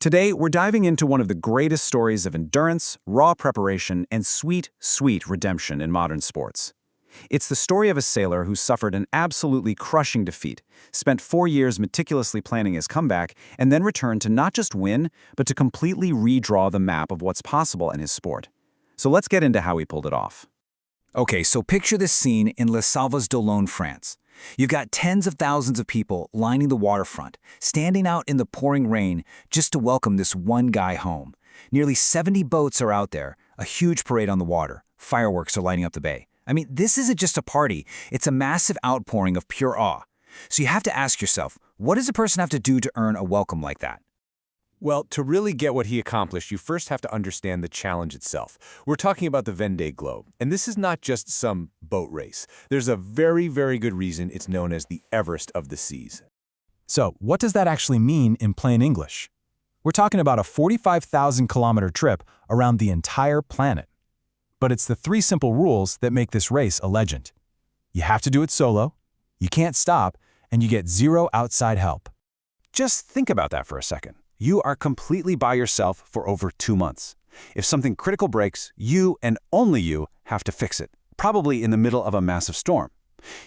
Today, we're diving into one of the greatest stories of endurance, raw preparation, and sweet, sweet redemption in modern sports. It's the story of a sailor who suffered an absolutely crushing defeat, spent 4 years meticulously planning his comeback, and then returned to not just win, but to completely redraw the map of what's possible in his sport. So let's get into how he pulled it off. Okay, so picture this scene in Les Salves d'Olonne, France. You've got tens of thousands of people lining the waterfront, standing out in the pouring rain just to welcome this one guy home. Nearly 70 boats are out there, a huge parade on the water. Fireworks are lighting up the bay. I mean, this isn't just a party, it's a massive outpouring of pure awe. So you have to ask yourself, what does a person have to do to earn a welcome like that? Well, to really get what he accomplished, you first have to understand the challenge itself. We're talking about the Vendée Globe, and this is not just some boat race. There's a very, very good reason it's known as the Everest of the seas. So, what does that actually mean in plain English? We're talking about a 45,000-kilometer trip around the entire planet. But it's the 3 simple rules that make this race a legend. You have to do it solo, you can't stop, and you get 0 outside help. Just think about that for a second. You are completely by yourself for over 2 months. If something critical breaks, you and only you have to fix it, probably in the middle of a massive storm.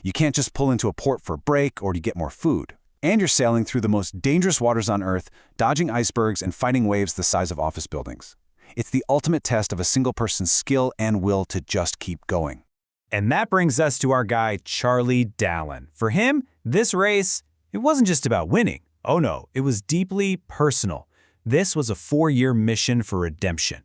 You can't just pull into a port for a break or to get more food. And you're sailing through the most dangerous waters on Earth, dodging icebergs and fighting waves the size of office buildings. It's the ultimate test of a single person's skill and will to just keep going. And that brings us to our guy, Charlie Dallin. For him, this race, it wasn't just about winning. Oh no, it was deeply personal. This was a 4-year mission for redemption.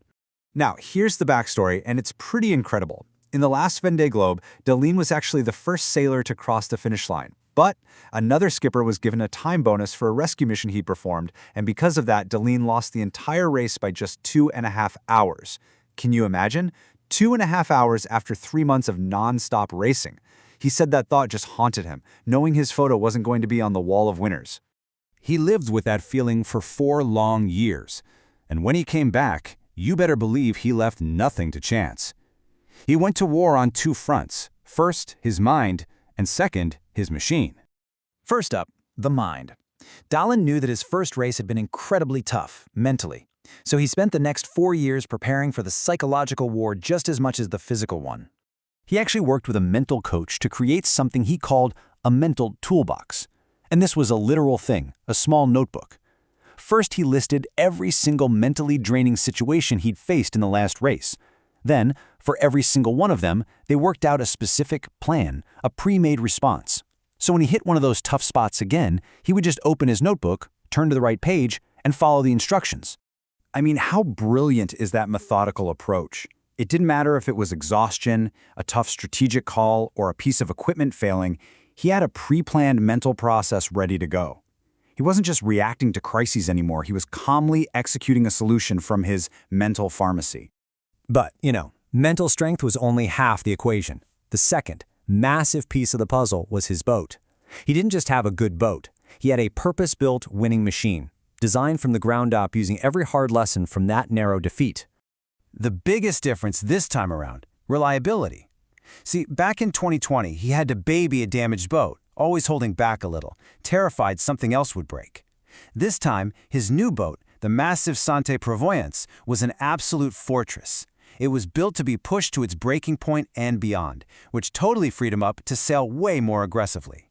Now, here's the backstory, and it's pretty incredible. In the last Vendée Globe, Dallin was actually the first sailor to cross the finish line. But another skipper was given a time bonus for a rescue mission he performed, and because of that, Dallin lost the entire race by just 2.5 hours. Can you imagine? 2.5 hours after 3 months of non-stop racing. He said that thought just haunted him, knowing his photo wasn't going to be on the wall of winners. He lived with that feeling for 4 long years. And when he came back, you better believe he left nothing to chance. He went to war on 2 fronts. First, his mind, and second, his machine. First up, the mind. Dallin knew that his first race had been incredibly tough, mentally. So he spent the next 4 years preparing for the psychological war just as much as the physical one. He actually worked with a mental coach to create something he called a mental toolbox. And this was a literal thing, a small notebook. First, he listed every single mentally draining situation he'd faced in the last race. Then, for every single one of them, they worked out a specific plan, a pre-made response. So when he hit one of those tough spots again, he would just open his notebook, turn to the right page, and follow the instructions. I mean, how brilliant is that methodical approach? It didn't matter if it was exhaustion, a tough strategic call, or a piece of equipment failing. He had a pre-planned mental process ready to go. He wasn't just reacting to crises anymore, he was calmly executing a solution from his mental pharmacy. But, mental strength was only half the equation. The second, massive piece of the puzzle was his boat. He didn't just have a good boat. He had a purpose-built winning machine, designed from the ground up using every hard lesson from that narrow defeat. The biggest difference this time around, reliability. See, back in 2020, he had to baby a damaged boat, always holding back a little, terrified something else would break. This time, his new boat, the massive Sante Providence, was an absolute fortress. It was built to be pushed to its breaking point and beyond, which totally freed him up to sail way more aggressively.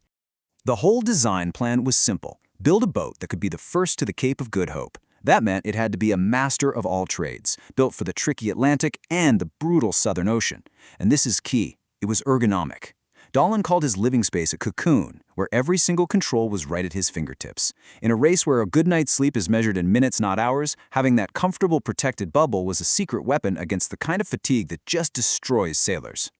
The whole design plan was simple. Build a boat that could be the first to the Cape of Good Hope. That meant it had to be a master of all trades, built for the tricky Atlantic and the brutal Southern Ocean. And this is key. It was ergonomic. Dallin called his living space a cocoon, where every single control was right at his fingertips. In a race where a good night's sleep is measured in minutes, not hours, having that comfortable protected bubble was a secret weapon against the kind of fatigue that just destroys sailors.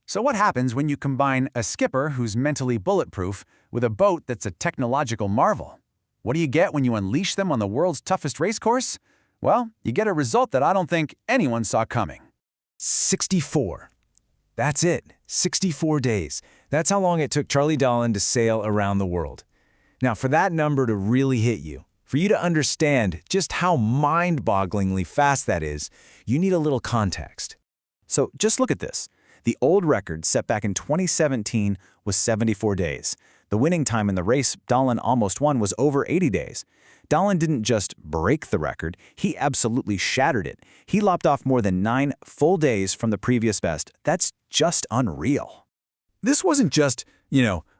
So what happens when you combine a skipper who's mentally bulletproof with a boat that's a technological marvel? What do you get when you unleash them on the world's toughest race course? Well, you get a result that I don't think anyone saw coming. 64. That's it. 64 days. That's how long it took Charlie Dallin to sail around the world. Now, for that number to really hit you, for you to understand just how mind-bogglingly fast that is, you need a little context. So just look at this. The old record set back in 2017 was 74 days. The winning time in the race Dahlen almost won was over 80 days. Dahlen didn't just break the record, he absolutely shattered it. He lopped off more than 9 full days from the previous best. That's just unreal. This wasn't just,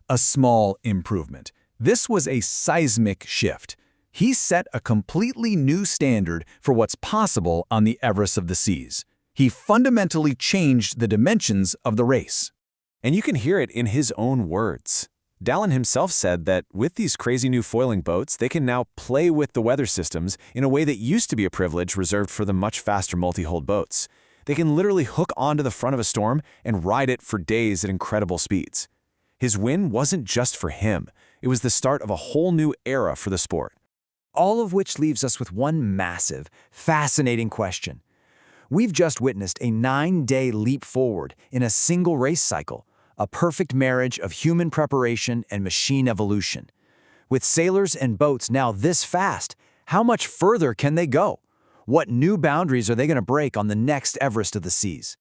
a small improvement. This was a seismic shift. He set a completely new standard for what's possible on the Everest of the Seas. He fundamentally changed the dimensions of the race. And you can hear it in his own words. Dahlen himself said that with these crazy new foiling boats, they can now play with the weather systems in a way that used to be a privilege reserved for the much faster multi-hulled boats. They can literally hook onto the front of a storm and ride it for days at incredible speeds. His win wasn't just for him. It was the start of a whole new era for the sport. All of which leaves us with one massive, fascinating question. We've just witnessed a 9-day leap forward in a single race cycle, a perfect marriage of human preparation and machine evolution. With sailors and boats now this fast, how much further can they go? What new boundaries are they going to break on the next Everest of the Seas?